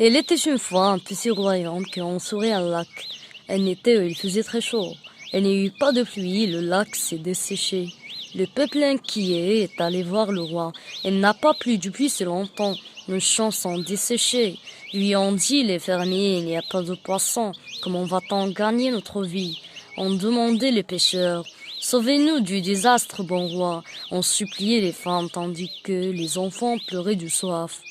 Il était une fois un petit royaume qui entourait un lac. Un été où il faisait très chaud. Il n'y eut pas de pluie, le lac s'est desséché. Le peuple inquiet est allé voir le roi. Il n'a pas plu depuis si longtemps. Nos champs sont desséchés. Lui ont dit les fermiers, il n'y a pas de poissons. Comment va-t-on gagner notre vie? Ont demandé les pêcheurs. Sauvez-nous du désastre, bon roi. Ont supplié les femmes tandis que les enfants pleuraient de soif.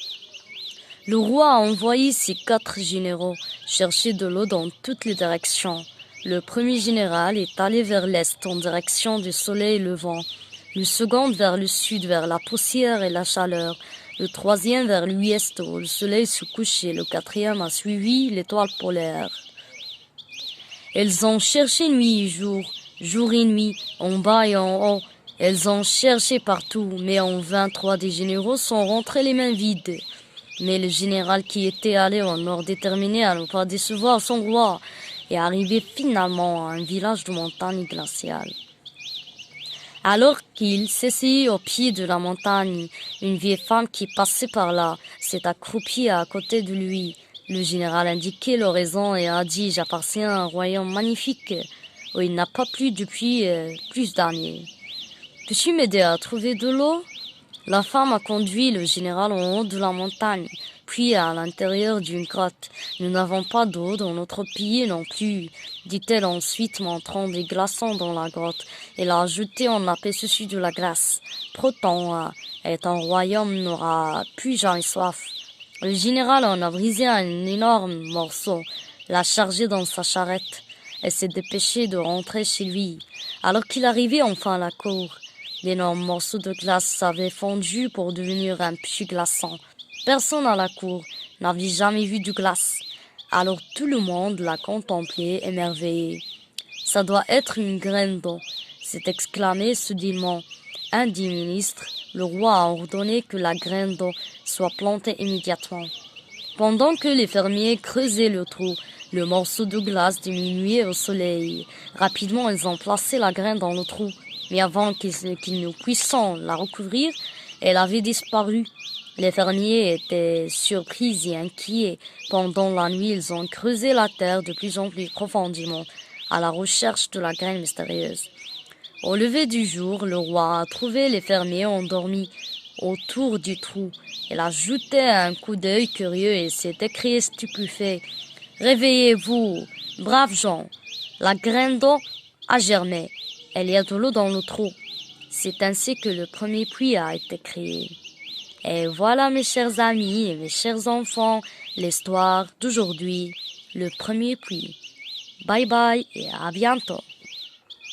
Le roi a envoyé ses 4 généraux chercher de l'eau dans toutes les directions. Le premier général est allé vers l'est en direction du soleil levant, le second vers le sud vers la poussière et la chaleur, le troisième vers l'ouest où le soleil se couchait, le quatrième a suivi l'étoile polaire. Ils ont cherché nuit et jour et nuit, en bas et en haut. Ils ont cherché partout, mais en vain 3 des généraux sont rentrés les mains vides. Mais le général qui était allé au nord déterminé à ne pas décevoir son roi est arrivé finalement à un village de montagne glaciale. Alors qu'il s'essayait au pied de la montagne, une vieille femme qui passait par là s'est accroupie à côté de lui. Le général indiquait l'horizon et a dit « J'appartiens à un royaume magnifique où il n'a pas plu depuis plus d'années. Peux-tu m'aider à trouver de l'eau ?» La femme a conduit le général en haut de la montagne, puis à l'intérieur d'une grotte. « Nous n'avons pas d'eau dans notre pays non plus, » dit-elle ensuite, montrant des glaçons dans la grotte. Elle a ajouté en aperçu de la glace. « Pourtant, ton royaume n'aura plus jamais soif. » Le général en a brisé un énorme morceau, l'a chargé dans sa charrette et s'est dépêché de rentrer chez lui. Alors qu'il arrivait enfin à la cour, l'énorme morceau de glace avait fondu pour devenir un petit glaçon. Personne à la cour n'avait jamais vu de glace. Alors tout le monde l'a contemplé, émerveillé. « Ça doit être une graine d'eau !» s'est exclamé soudainement un des ministres. Le roi a ordonné que la graine d'eau soit plantée immédiatement. Pendant que les fermiers creusaient le trou, le morceau de glace diminuait au soleil. Rapidement, ils ont placé la graine dans le trou. Mais avant qu'ils ne puissions la recouvrir, elle avait disparu. Les fermiers étaient surpris et inquiets. Pendant la nuit, ils ont creusé la terre de plus en plus profondément à la recherche de la graine mystérieuse. Au lever du jour, le roi a trouvé les fermiers endormis autour du trou. Il a jeté un coup d'œil curieux et s'est écrié stupéfait. « Réveillez-vous, braves gens, la graine d'eau a germé. Il y a de l'eau dans le trou. » C'est ainsi que le premier puits a été créé. Et voilà, mes chers amis et mes chers enfants, l'histoire d'aujourd'hui, le premier puits. Bye bye et à bientôt.